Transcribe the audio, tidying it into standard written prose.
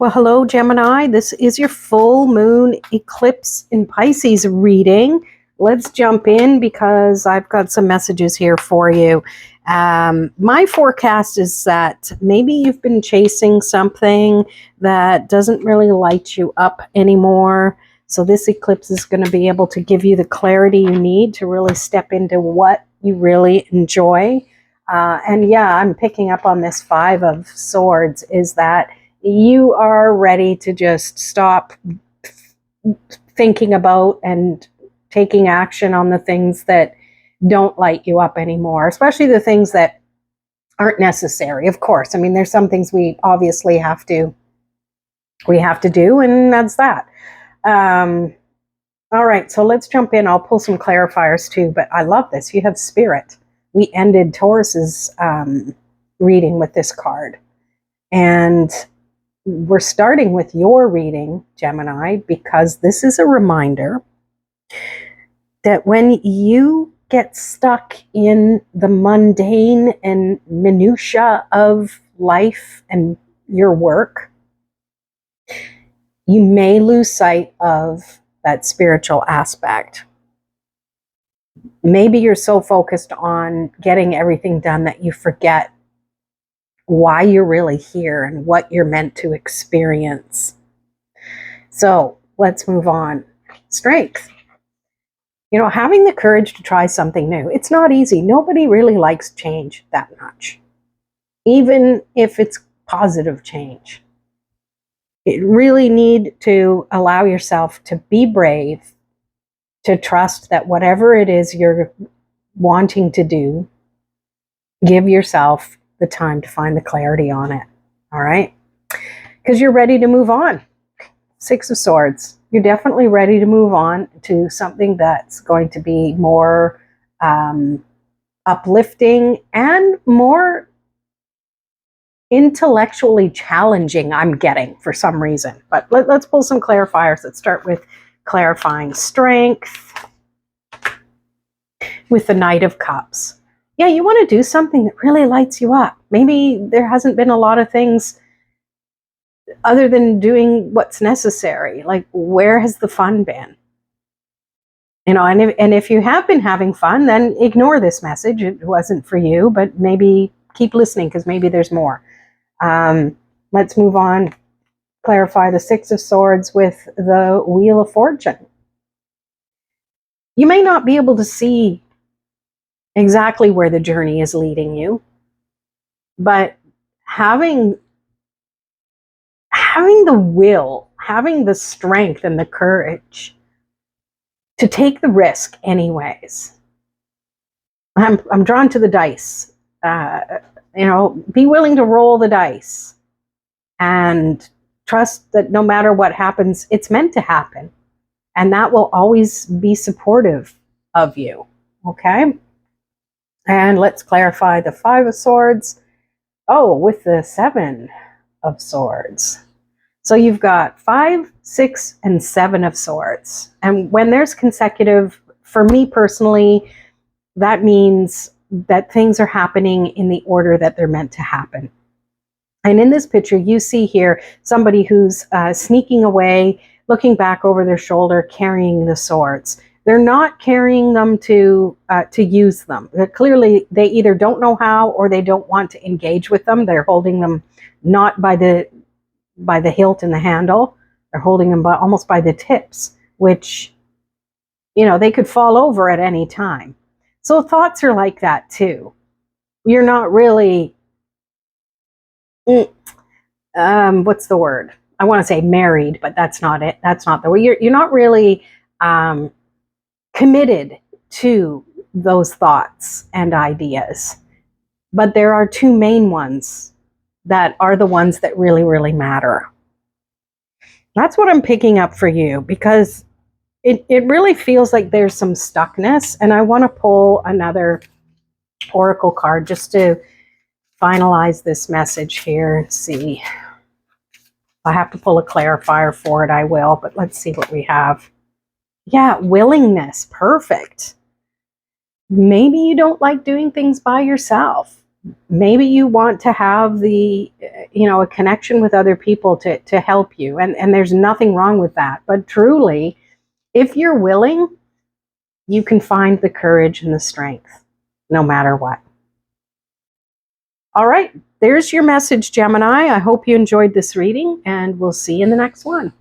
Well, hello, Gemini. This is your full moon eclipse in Pisces reading. Let's jump in because I've got some messages here for you. My forecast is that maybe you've been chasing something that doesn't really light you up anymore. So this eclipse is going to be able to give you the clarity you need to really step into what you really enjoy. And yeah, I'm picking up on this Five of Swords, is that you are ready to just stop thinking about and taking action on the things that don't light you up anymore, especially the things that aren't necessary. Of course, I mean, there's some things we obviously have to do, and that's that. All right, so let's jump in. I'll pull some clarifiers too, but I love this. You have Spirit. We ended Taurus's reading with this card, and we're starting with your reading, Gemini, because this is a reminder that when you get stuck in the mundane and minutia of life and your work, you may lose sight of that spiritual aspect. Maybe you're so focused on getting everything done that you forget why you're really here and what you're meant to experience. So let's move on. Strength. You know, having the courage to try something new. It's not easy. Nobody really likes change that much, even if it's positive change. You really need to allow yourself to be brave, to trust that whatever it is you're wanting to do, give yourself the time to find the clarity on it. All right? Because you're ready to move on. Six of Swords. You're definitely ready to move on to something that's going to be more uplifting and more intellectually challenging, I'm getting, for some reason. But let's pull some clarifiers. Let's start with clarifying strength with the Knight of Cups. Yeah, you want to do something that really lights you up. Maybe there hasn't been a lot of things other than doing what's necessary. Like, where has the fun been? You know, and if you have been having fun, then ignore this message. It wasn't for you, but maybe keep listening because maybe there's more. Let's move on. Clarify the Six of Swords with the Wheel of Fortune. You may not be able to see exactly where the journey is leading you, but having the will, having the strength and the courage to take the risk anyways. I'm drawn to the dice. You know, be willing to roll the dice and trust that no matter what happens, it's meant to happen. And that will always be supportive of you. Okay? And let's clarify the Five of Swords. Oh, with the Seven of Swords. So you've got 5, 6, and 7 of Swords. And when there's consecutive, for me personally, that means that things are happening in the order that they're meant to happen. And in this picture, you see here somebody who's sneaking away, looking back over their shoulder, carrying the swords. They're not carrying them to use them. Clearly, they either don't know how or they don't want to engage with them. They're holding them not by the hilt and the handle. They're holding them almost by the tips, which, you know, they could fall over at any time. So thoughts are like that too. You're not really, what's the word? I want to say married, but that's not it. That's not the word. You're not really committed to those thoughts and ideas. But there are two main ones that are the ones that really, really matter. That's what I'm picking up for you, because it really feels like there's some stuckness, and I want to pull another oracle card just to finalize this message here and see. If I have to pull a clarifier for it, I will, but let's see what we have. Yeah, willingness. Perfect. Maybe you don't like doing things by yourself. Maybe you want to have the, a connection with other people to help you. And there's nothing wrong with that. But truly, if you're willing, you can find the courage and the strength no matter what. All right, there's your message, Gemini. I hope you enjoyed this reading, and we'll see you in the next one.